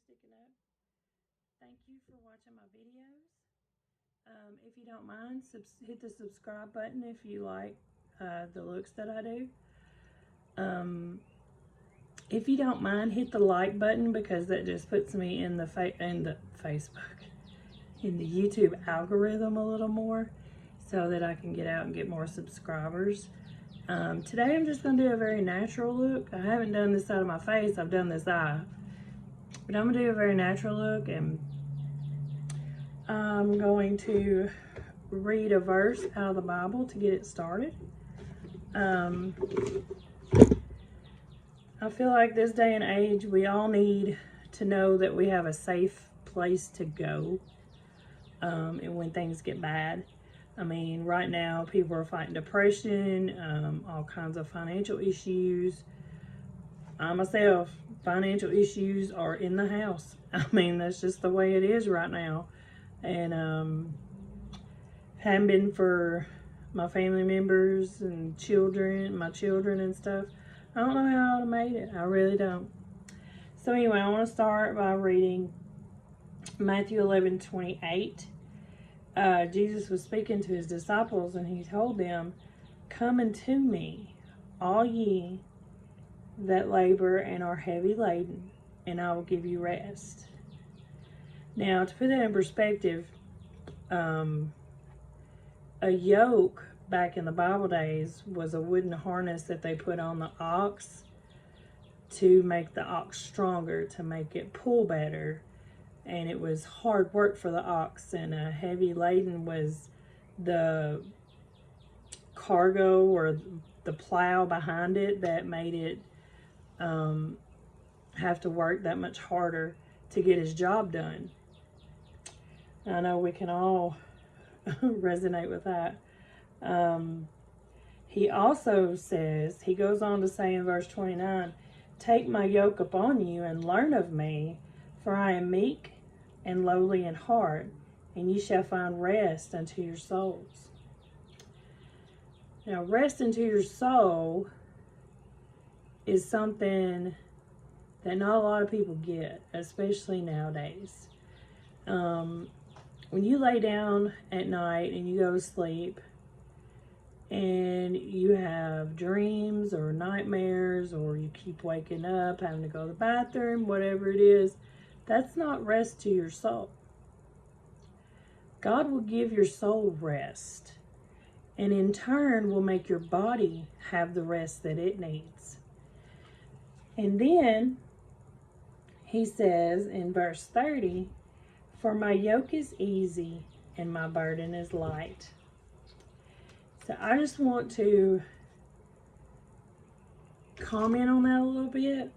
Sticky Note. Thank you for watching my videos. If you don't mind, hit the subscribe button if you like the looks that I do. If you don't mind, hit the like button because that just puts me in the Facebook, in the YouTube algorithm a little more so that I can get out and get more subscribers. Today I'm just going to do a very natural look. I haven't done this side of my face, I've done this eye. But I'm going to do a very natural look, and I'm going to read a verse out of the Bible to get it started. I feel like this day and age, we all need to know that we have a safe place to go and when things get bad. I mean, right now, people are fighting depression, all kinds of financial issues. I myself, financial issues are in the house. I mean, that's just the way it is right now. And hadn't been for my family members and children, my children and stuff, I don't know how I would have made it. I really don't. So anyway, I want to start by reading Matthew 11:28. Jesus was speaking to his disciples, and he told them, "Come unto me, all ye that labor and are heavy laden, and I will give you rest." Now, to put that in perspective, a yoke back in the Bible days was a wooden harness that they put on the ox to make the ox stronger, to make it pull better. And it was hard work for the ox, and a heavy laden was the cargo or the plow behind it that made it have to work that much harder to get his job done. I know we can all resonate with that. He also says, he goes on to say in verse 29, "Take my yoke upon you and learn of me, for I am meek and lowly in heart, and ye shall find rest unto your souls." Now, rest unto your soul is something that not a lot of people get, especially nowadays. When you lay down at night and you go to sleep and you have dreams or nightmares, or you keep waking up, having to go to the bathroom, whatever it is, that's not rest to your soul. God will give your soul rest, and in turn will make your body have the rest that it needs. And then he says in verse 30, "For my yoke is easy and my burden is light." So I just want to comment on that a little bit,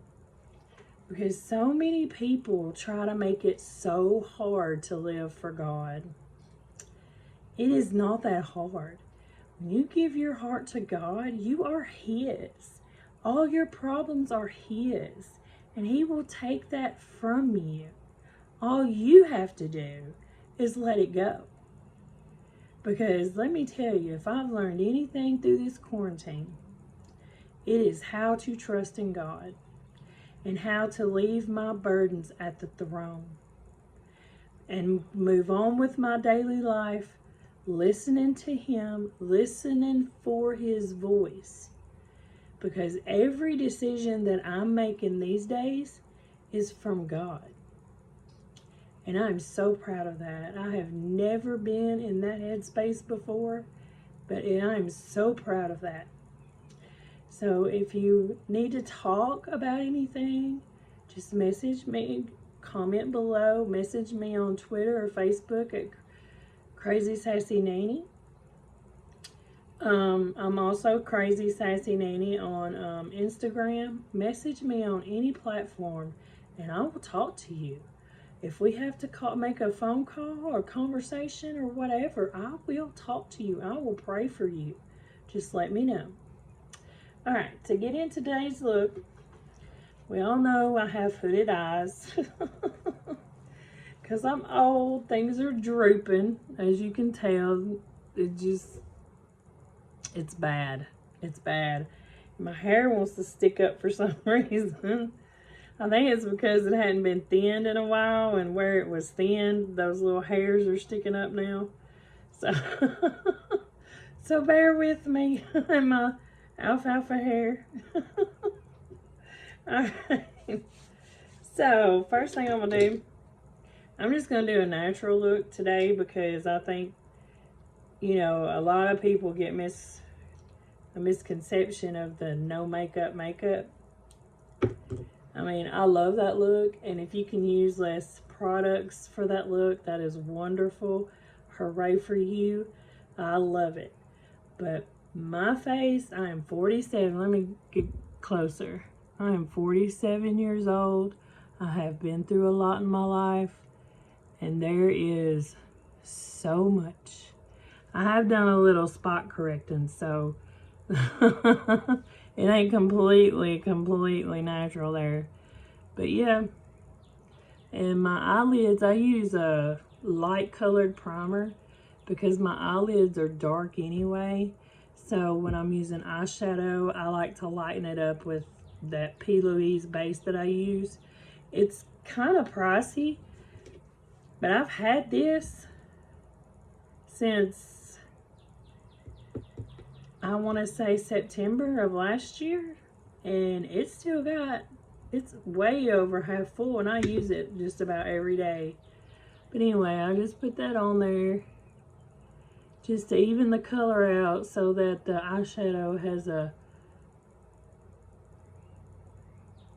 because so many people try to make it so hard to live for God. It is not that hard. When you give your heart to God, you are His. All your problems are His, and He will take that from you. All you have to do is let it go. Because let me tell you, if I've learned anything through this quarantine, it is how to trust in God and how to leave my burdens at the throne and move on with my daily life, listening to Him, listening for His voice. Because every decision that I'm making these days is from God. And I'm so proud of that. I have never been in that headspace before, but I'm so proud of that. So if you need to talk about anything, just message me, comment below, message me on Twitter or Facebook at Crazy Sassy Nanny. I'm also Crazy Sassy Nanny on Instagram. Message me on any platform and I will talk to you. If we have to make a phone call or conversation or whatever, I will talk to you. I will pray for you. Just let me know. All right, to get in today's look, we all know I have hooded eyes. Because I'm old, things are drooping. As you can tell, it's bad. It's bad. My hair wants to stick up for some reason. I think it's because it hadn't been thinned in a while, and where it was thinned, those little hairs are sticking up now. So, so bear with me and my alfalfa hair. Alright. So, first thing I'm going to do, I'm just going to do a natural look today because I think, you know, a lot of people get a misconception of the no makeup makeup. I mean, I love that look, and if you can use less products for that look, that is wonderful. Hooray for you. I love it. But my face, I am 47. Let me get closer. I am 47 years old. I have been through a lot in my life, and there is so much. I have done a little spot correcting, so it ain't completely natural there. But yeah, and my eyelids, I use a light colored primer because my eyelids are dark anyway. So when I'm using eyeshadow, I like to lighten it up with that P. Louise base that I use. It's kind of pricey, but I've had this since, I want to say September of last year, and it's still got, it's way over half full, and I use it just about every day. But anyway, I just put that on there just to even the color out so that the eyeshadow has a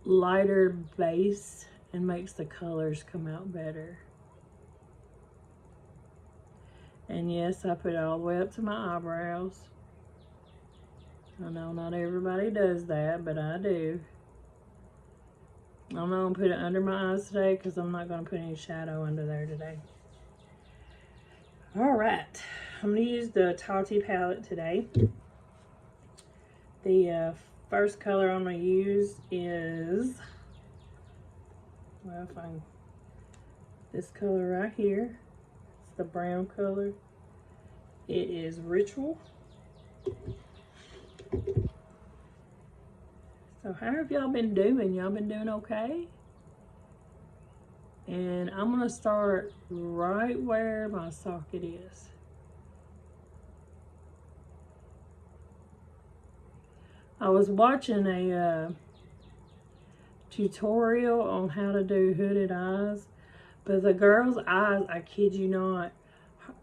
lighter base and makes the colors come out better. And yes, I put it all the way up to my eyebrows. I know not everybody does that, but I do. I'm not going to put it under my eyes today because I'm not going to put any shadow under there today. Alright, I'm going to use the Tati palette today. The first color I'm going to use is, well, this color right here. It's the brown color. It is Ritual. So how have y'all been doing? Y'all been doing okay? And I'm going to start right where my socket is. I was watching a tutorial on how to do hooded eyes, but the girl's eyes, I kid you not,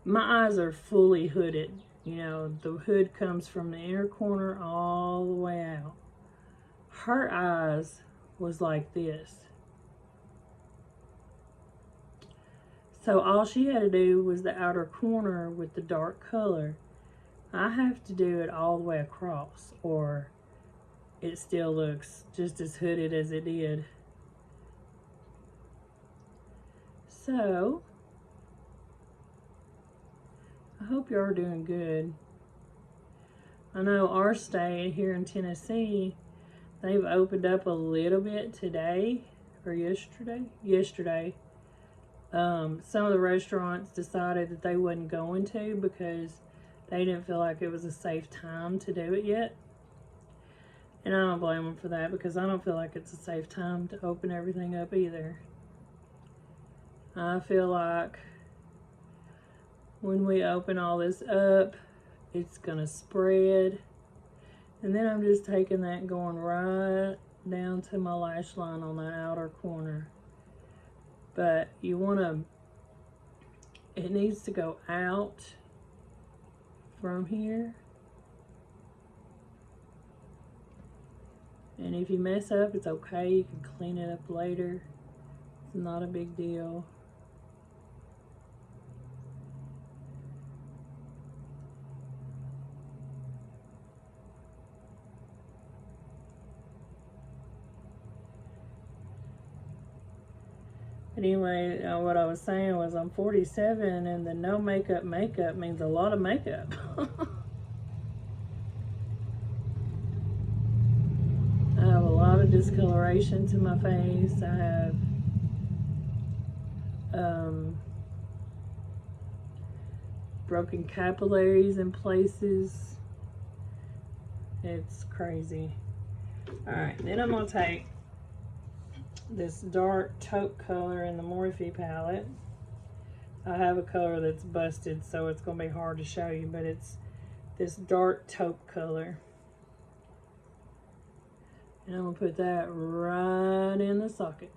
my eyes are fully hooded. You know, the hood comes from the inner corner all the way out. Her eyes was like this. So all she had to do was the outer corner with the dark color. I have to do it all the way across, or it still looks just as hooded as it did. So, I hope you are doing good. I know our state here in Tennessee, they've opened up a little bit today, or yesterday. Some of the restaurants decided that they wasn't going to because they didn't feel like it was a safe time to do it yet. And I don't blame them for that because I don't feel like it's a safe time to open everything up either. I feel like when we open all this up, it's going to spread. And then I'm just taking that and going right down to my lash line on the outer corner. But you want to, it needs to go out from here. And if you mess up, it's okay. You can clean it up later. It's not a big deal. But anyway, what I was saying was I'm 47 and the no makeup means a lot of makeup. I have a lot of discoloration to my face. I have broken capillaries in places. It's crazy. Alright, then I'm going to take this dark taupe color in the Morphe palette. I have a color that's busted, so it's going to be hard to show you, but it's this dark taupe color. And I'm going to put that right in the socket.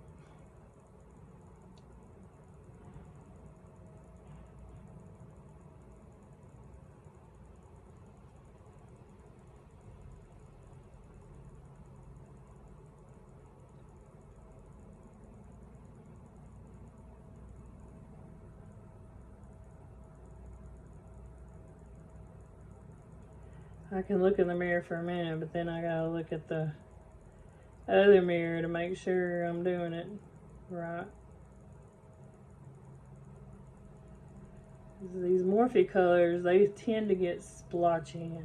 I can look in the mirror for a minute, but then I gotta look at the other mirror to make sure I'm doing it right. These Morphe colors, they tend to get splotchy.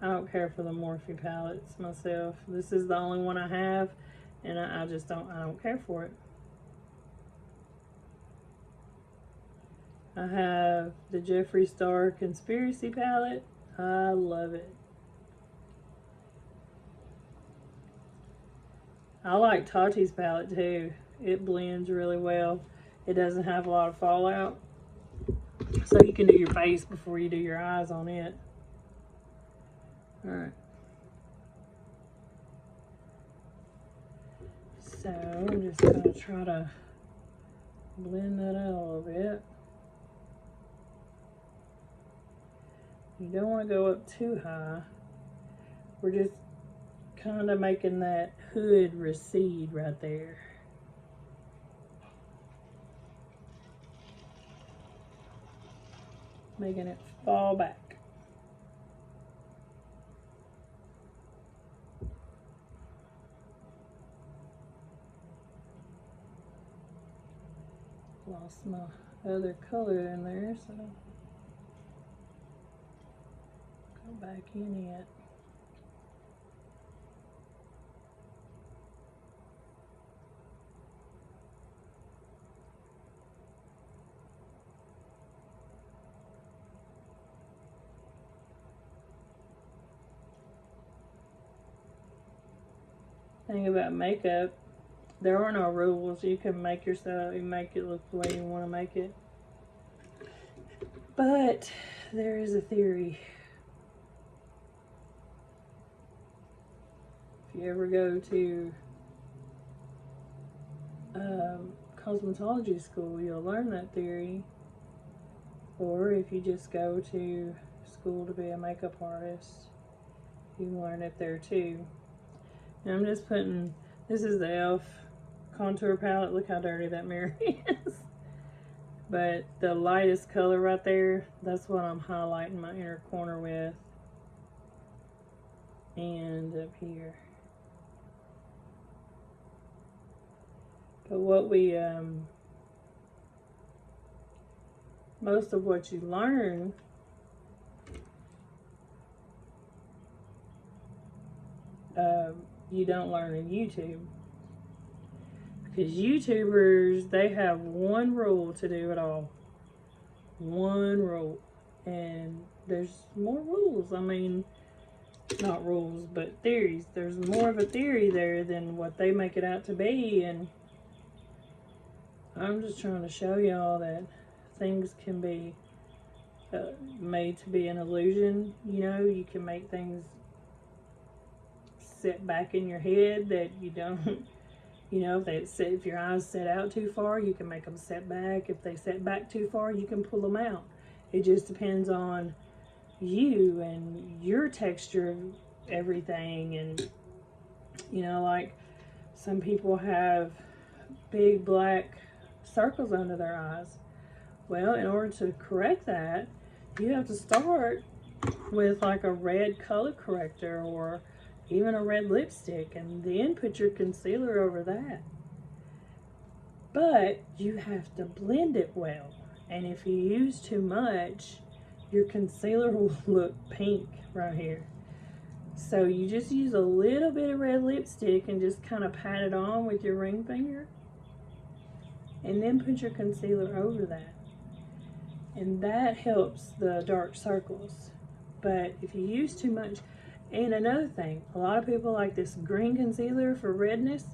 I don't care for the Morphe palettes myself. This is the only one I have, and I don't care for it. I have the Jeffree Star Conspiracy palette. I love it. I like Tati's palette too. It blends really well. It doesn't have a lot of fallout. So you can do your face before you do your eyes on it. Alright. So I'm just going to try to blend that out a little bit. You don't want to go up too high. We're just kind of making that hood recede right there. Making it fall back. Lost my other color in there, so go back in it. Thing about makeup, there are no rules. You can make yourself, you make it look the way you want to make it. But there is a theory. If you ever go to cosmetology school, you'll learn that theory. Or if you just go to school to be a makeup artist, you can learn it there too. And I'm just putting, this is the e.l.f. contour palette. Look how dirty that mirror is. But the lightest color right there, that's what I'm highlighting my inner corner with. And up here. But what we, most of what you learn you don't learn in YouTube. Because YouTubers, they have one rule to do it all. One rule. And there's more rules. I mean, not rules, but theories. There's more of a theory there than what they make it out to be. And I'm just trying to show y'all that things can be made to be an illusion. You know, you can make things sit back in your head that you don't, you know, if your eyes set out too far, you can make them set back. If they set back too far, you can pull them out. It just depends on you and your texture of everything. And, you know, like some people have big black circles under their eyes. Well, in order to correct that, you have to start with like a red color corrector or even a red lipstick, and then put your concealer over that. But you have to blend it well. And if you use too much, your concealer will look pink right here. So you just use a little bit of red lipstick and just kind of pat it on with your ring finger. And then put your concealer over that. And that helps the dark circles. But if you use too much, and another thing, a lot of people like this green concealer for redness.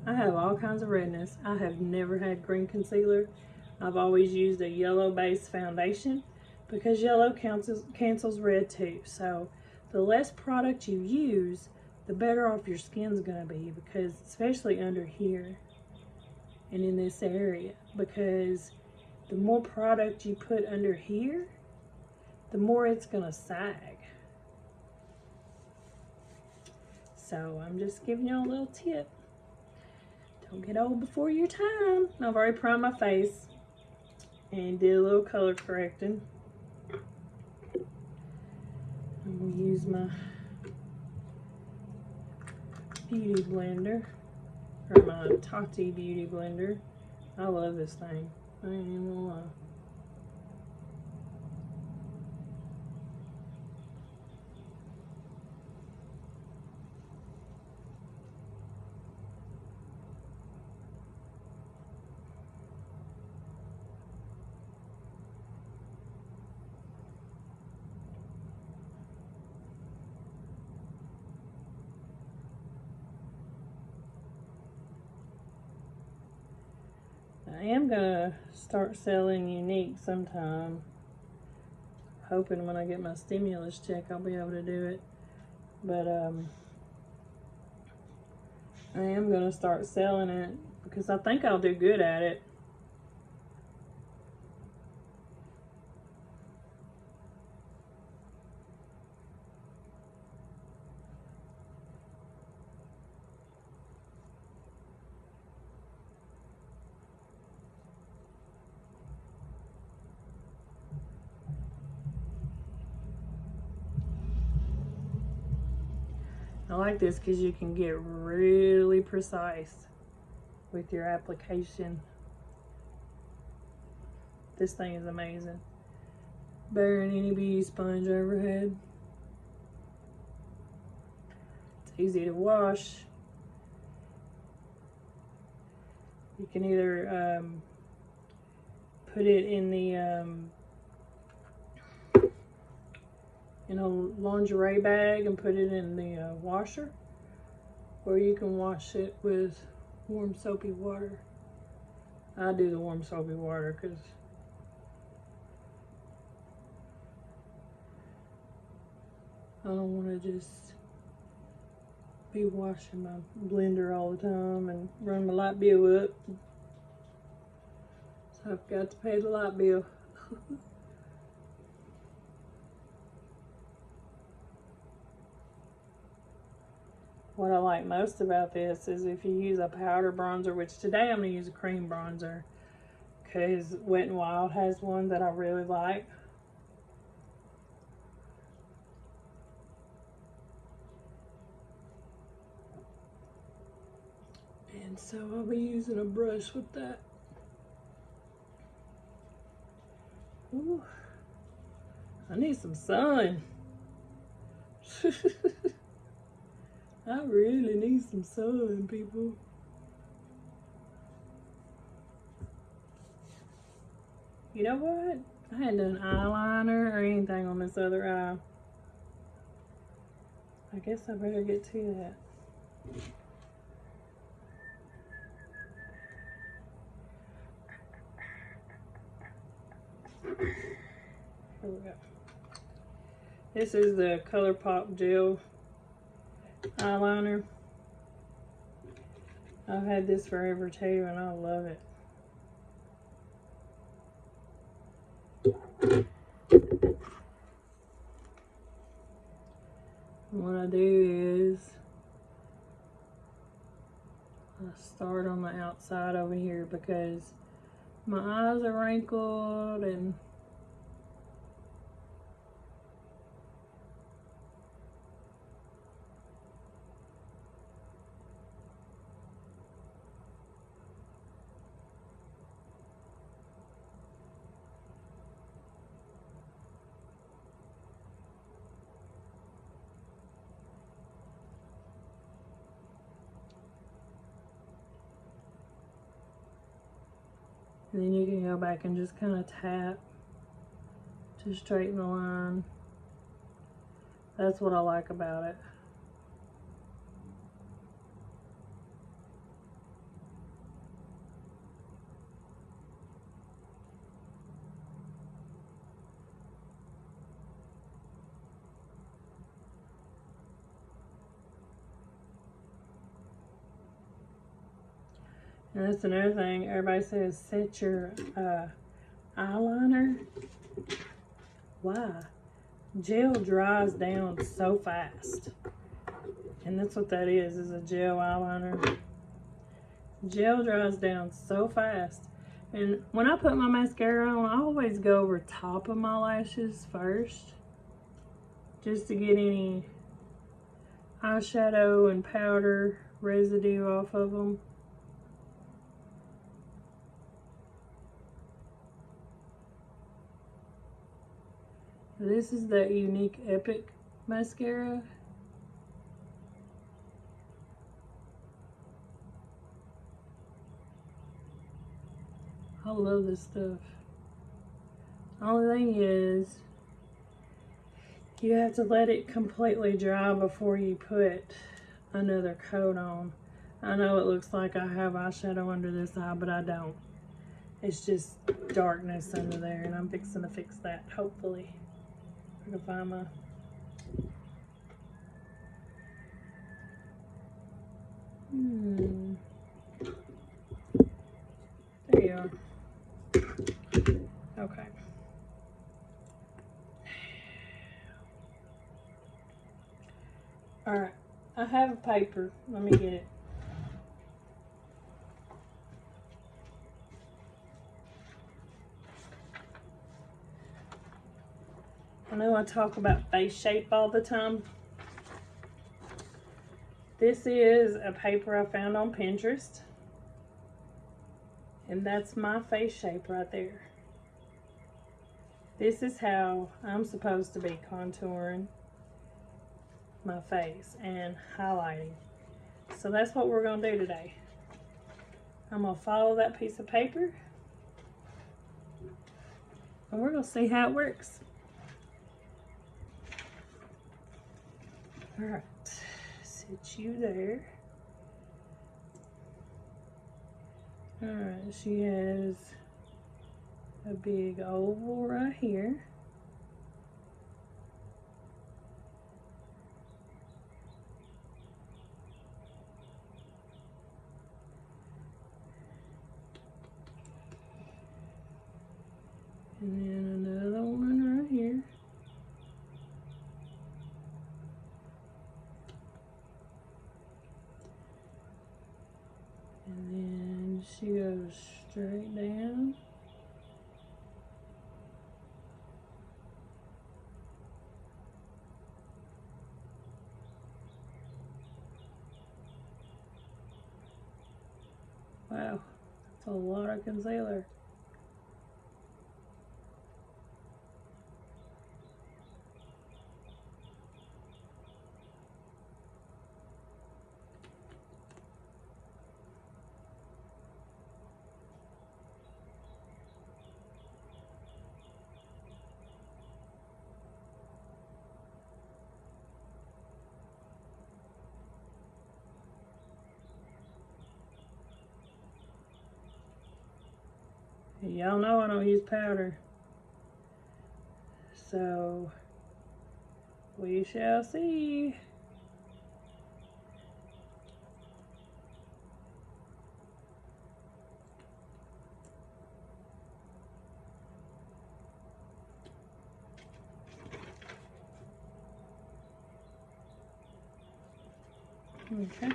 I have all kinds of redness. I have never had green concealer. I've always used a yellow base foundation because yellow cancels red too. So the less product you use, the better off your skin's gonna be, because especially under here and in this area, because the more product you put under here, the more it's gonna sag. So I'm just giving you a little tip. Don't get old before your time. I've already primed my face and did a little color correcting. I'm gonna use my beauty blender, or my Tati beauty blender. I love this thing. I ain't even gonna lie. I am gonna start selling Younique sometime. Hoping when I get my stimulus check I'll be able to do it. But I am gonna start selling it because I think I'll do good at it. I like this because you can get really precise with your application. This thing is amazing. Better than any beauty sponge I ever had. It's easy to wash. You can either put it in the in a lingerie bag and put it in the washer, or you can wash it with warm soapy water. I do the warm soapy water because I don't want to just be washing my blender all the time and run my light bill up. So I've got to pay the light bill. What I like most about this is if you use a powder bronzer, which today I'm going to use a cream bronzer because Wet n Wild has one that I really like. And so I'll be using a brush with that. Ooh, I need some sun. I really need some sun, people. You know what? I hadn't done eyeliner or anything on this other eye. I guess I better get to that. Here we go. This is the ColourPop gel eyeliner. I've had this forever too, and I love it. What I do is I start on the outside over here because my eyes are wrinkled and then you can go back and just kind of tap to straighten the line. That's what I like about it. And that's another thing. Everybody says set your eyeliner. Why? Gel dries down so fast. And that's what that is a gel eyeliner. Gel dries down so fast. And when I put my mascara on, I always go over top of my lashes first, just to get any eyeshadow and powder residue off of them. This is that Unique Epic mascara. I love this stuff. Only thing is, you have to let it completely dry before you put another coat on. I know it looks like I have eyeshadow under this eye, but I don't. It's just darkness under there, and I'm fixing to fix that, hopefully. I can find my... There you are. Okay. Alright. I have a paper. Let me get it. I know I talk about face shape all the time. This is a paper I found on Pinterest. And that's my face shape right there. This is how I'm supposed to be contouring my face and highlighting. So that's what we're going to do today. I'm going to follow that piece of paper. And we're going to see how it works. Alright. Sit you there. Alright, she has a big oval right here. And then another one right here. And then she goes straight down. Wow, that's a lot of concealer. Y'all know I don't use powder. So, we shall see. Okay.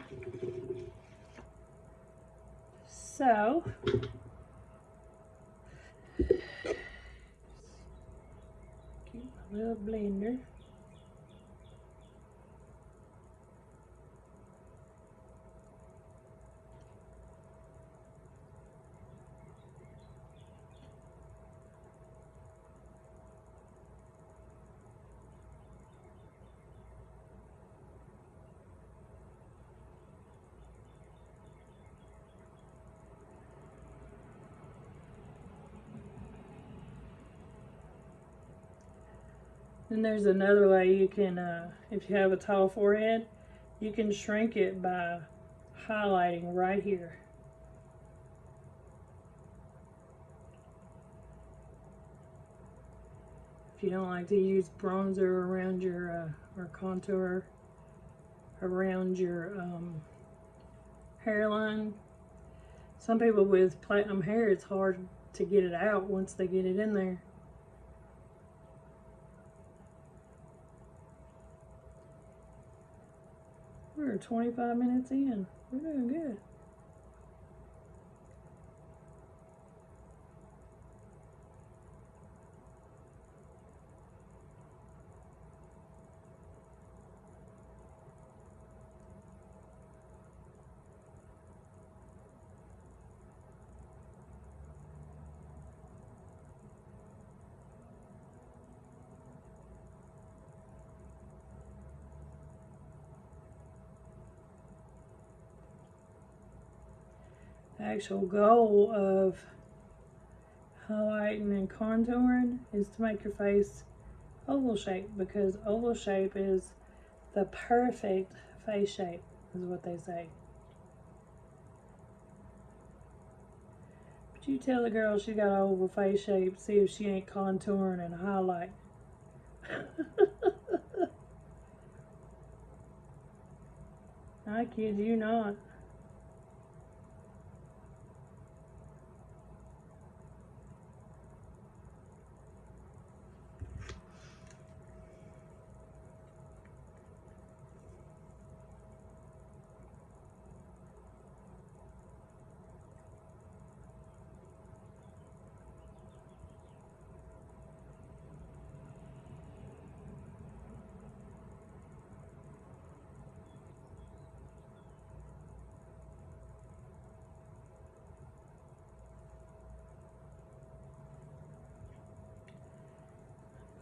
So, get my little blender. And there's another way you can, if you have a tall forehead, you can shrink it by highlighting right here. If you don't like to use bronzer around your, or contour around your hairline. Some people with platinum hair, it's hard to get it out once they get it in there. We're 25 minutes in. We're doing good. The actual goal of highlighting and contouring is to make your face oval shape, because oval shape is the perfect face shape, is what they say. But you tell the girl she got an oval face shape, see if she ain't contouring and highlight. I kid you not.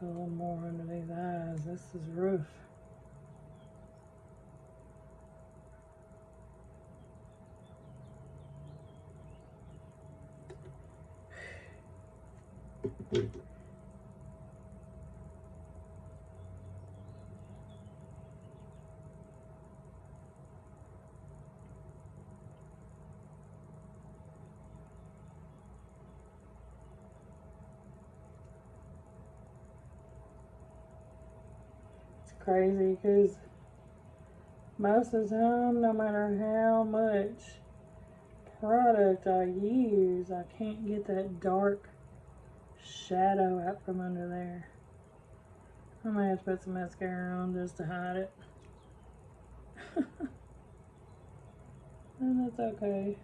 A little more under these eyes. This is rough. Crazy because most of the time, no matter how much product I use, I can't get that dark shadow out from under there. I might have to put some mascara on just to hide it. And that's okay.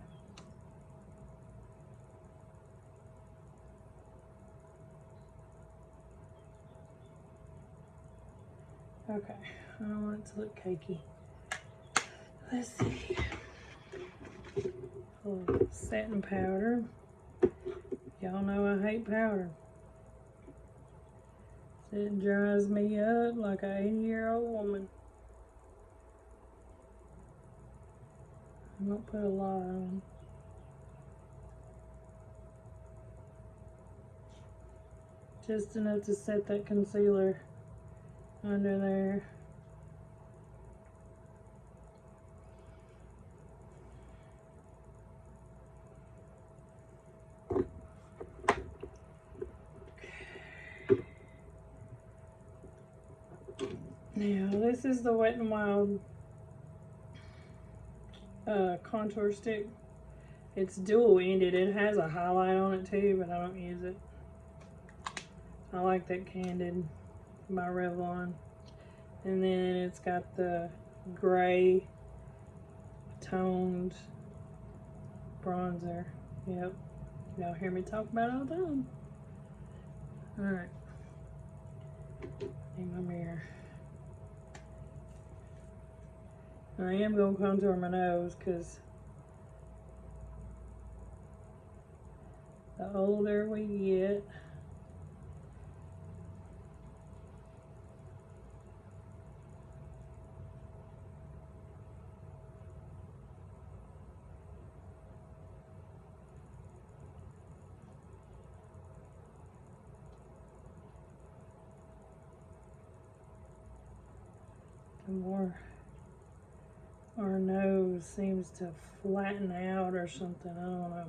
Okay, I don't want it to look cakey. Let's see. A little setting powder. Y'all know I hate powder. It dries me up like an 80-year-old woman. I don't put a lot on. Just enough to set that concealer under there. Now this is the Wet n Wild contour stick. It's dual ended. It has a highlight on it too, but I don't use it. I like that Candid by Revlon. And then it's got the gray toned bronzer. Yep. Y'all hear me talk about it all the time. Alright. Need my mirror. I am going to contour my nose because the older we get, the more our nose seems to flatten out or something. I don't know.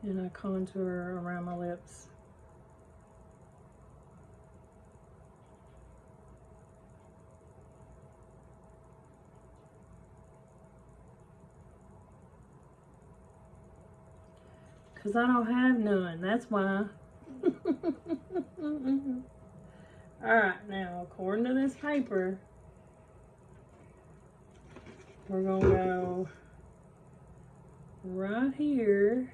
And I contour around my lips. Because I don't have none. That's why. Alright, now, according to this paper, we're going to go right here.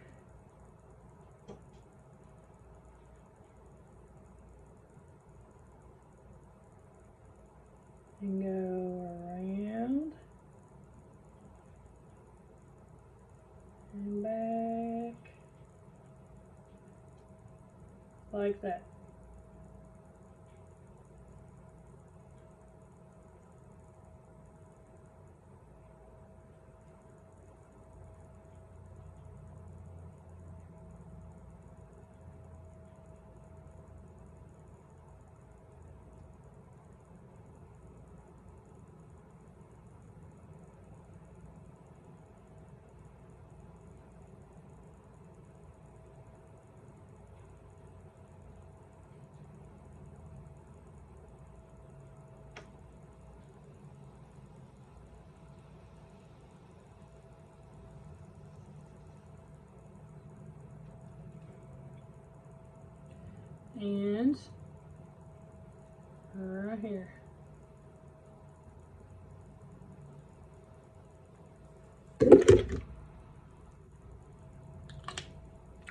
And go around and back like that. And right here.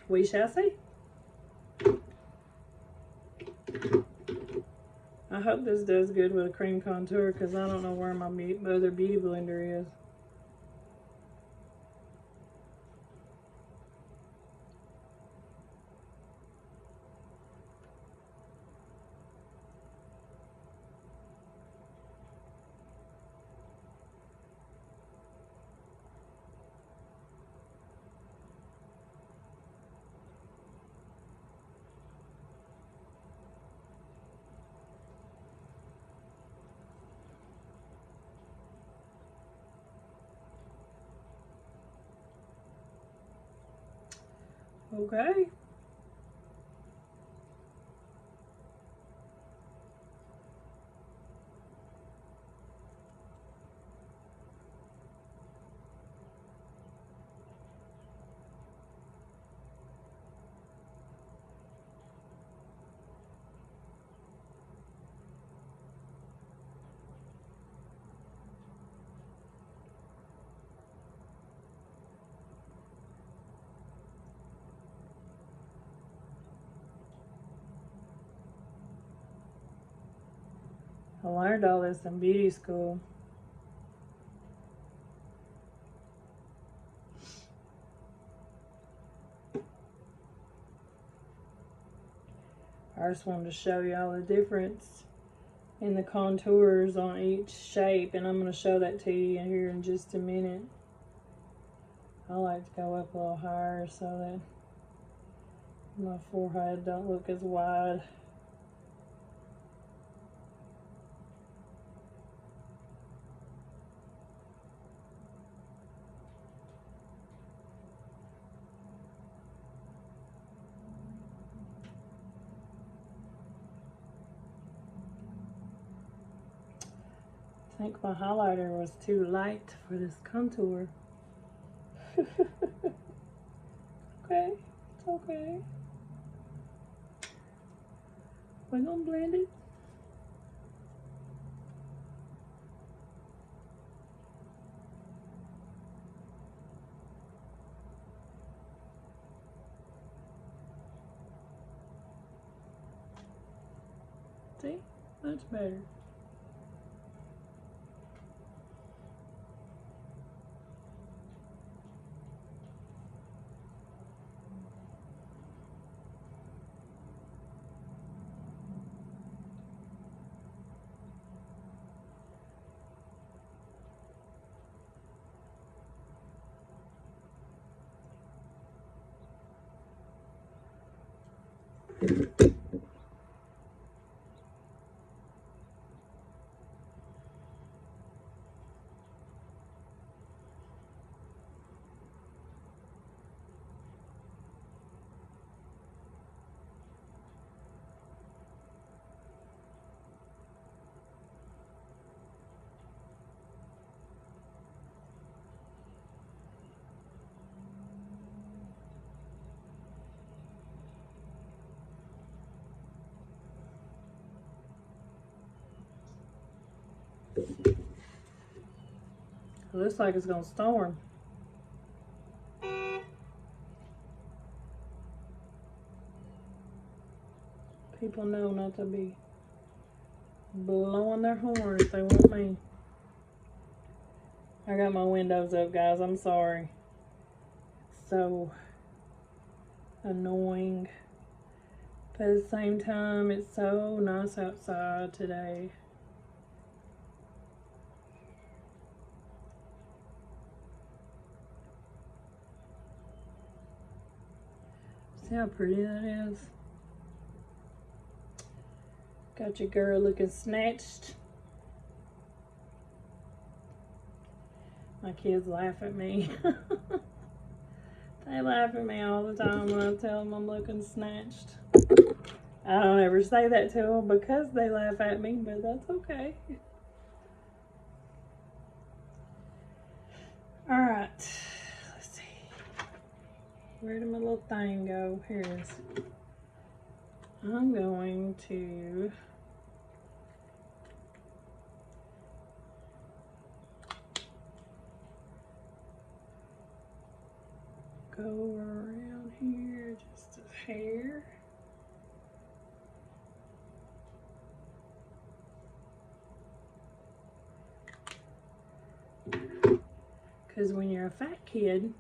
We shall see. I hope this does good with a cream contour because I don't know where my other beauty blender is. Okay. I learned all this in beauty school. I just wanted to show y'all the difference in the contours on each shape, and I'm going to show that to you here in just a minute. I like to go up a little higher so that my forehead don't look as wide. I think my highlighter was too light for this contour. Okay, it's okay. We're gonna blend it. See? Much better. It looks like it's gonna storm. People know not to be blowing their horn if they want me. I got my windows up, guys. I'm sorry. So annoying. But at the same time, it's so nice outside today. See how pretty that is? Got your girl looking snatched. My kids laugh at me. They laugh at me all the time when I tell them I'm looking snatched. I don't ever say that to them because they laugh at me, but that's okay. Alright, let's see. Where did my little thing go? Here it is. I'm going to go around here just a hair. Because when you're a fat kid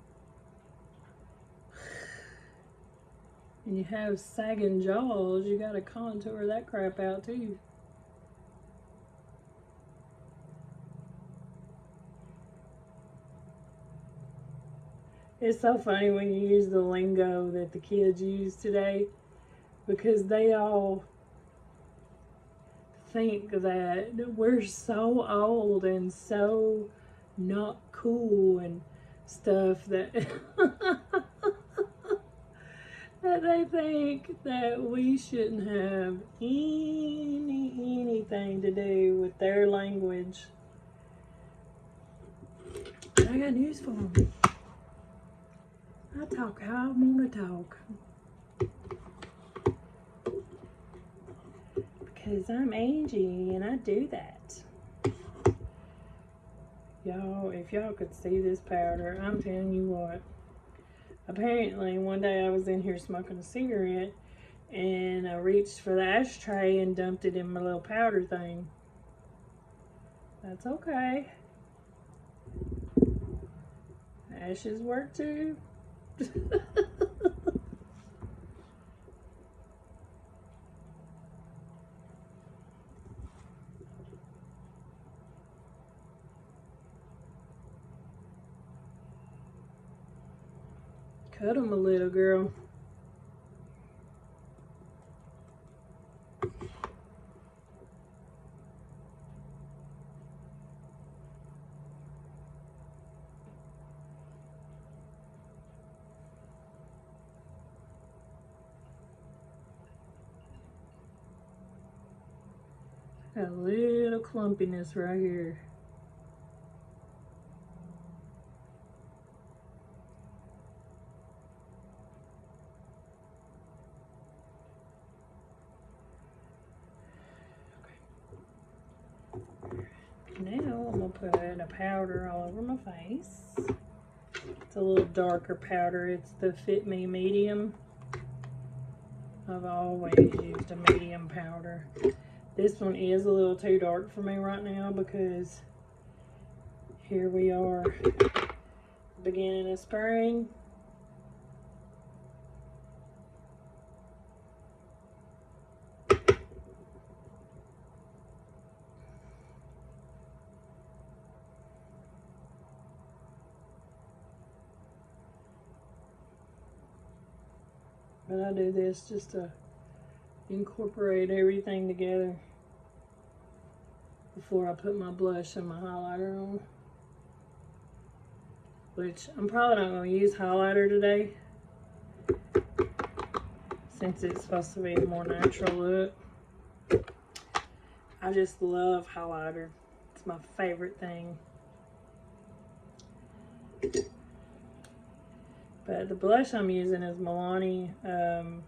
and you have sagging jaws, you gotta contour that crap out too. It's so funny when you use the lingo that the kids use today, because they all think that we're so old and so not cool and stuff that that they think that we shouldn't have anything to do with their language. But I got news for them. I talk how I want to talk. Because I'm Angie and I do that. Y'all, if y'all could see this powder, I'm telling you what. Apparently, one day I was in here smoking a cigarette and I reached for the ashtray and dumped it in my little powder thing. That's okay. Ashes work too. Cut them a little, girl. Got a little clumpiness right here. Now I'm going to put a powder all over my face. It's a little darker powder. It's the Fit Me Medium. I've always used a medium powder. This one is a little too dark for me right now because here we are, beginning of spring. But I do this just to incorporate everything together before I put my blush and my highlighter on. Which I'm probably not going to use highlighter today since it's supposed to be a more natural look. I just love highlighter. It's my favorite thing. But the blush I'm using is Milani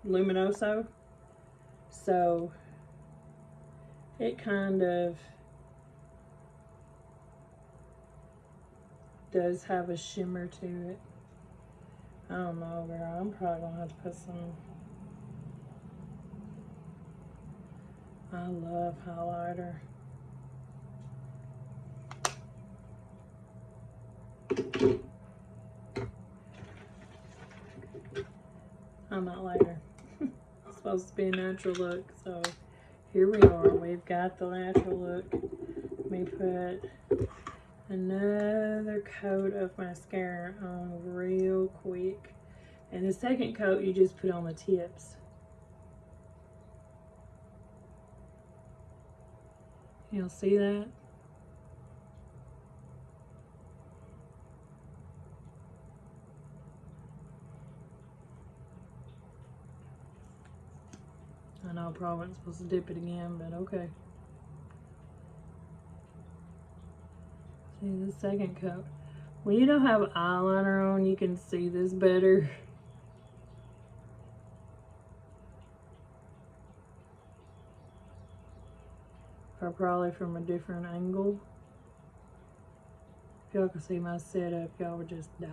Luminoso. So it kind of does have a shimmer to it. I don't know, girl. I'm probably gonna have to put some. I love highlighter. I'm not lighter. It's supposed to be a natural look, so here we are. We've got the natural look. Let me put another coat of mascara on real quick. And the second coat you just put on the tips. You'll see that? I know I probably wasn't supposed to dip it again, but okay. See the second coat. When you don't have eyeliner on, you can see this better. Or probably from a different angle. If y'all could see my setup, y'all would just die.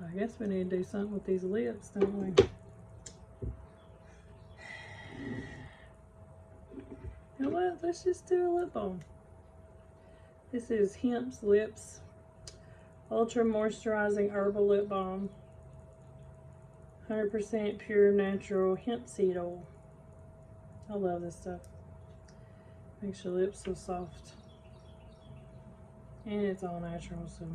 I guess we need to do something with these lips, don't we? You know what? Let's just do a lip balm. This is Hemp's Lips Ultra Moisturizing Herbal Lip Balm. 100% pure natural hemp seed oil. I love this stuff. Makes your lips so soft. And it's all natural, so.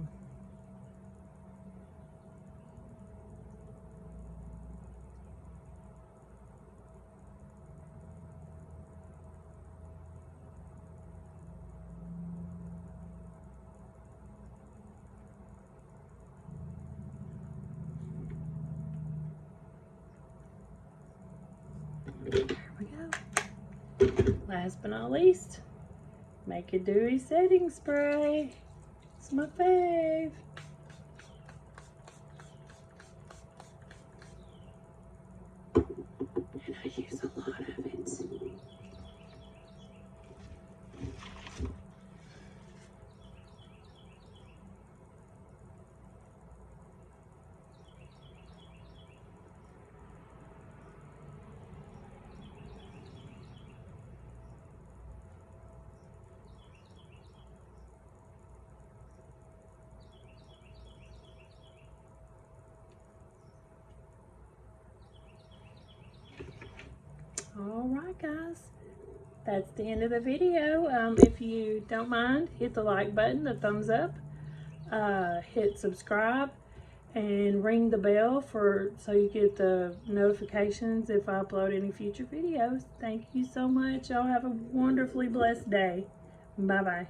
There we go. Last but not least, Make a Dewy Setting Spray. It's my fave. And I use a lot of it. Alright guys, that's the end of the video. If you don't mind, hit the like button, the thumbs up, hit subscribe, and ring the bell so you get the notifications if I upload any future videos. Thank you so much. Y'all have a wonderfully blessed day. Bye bye.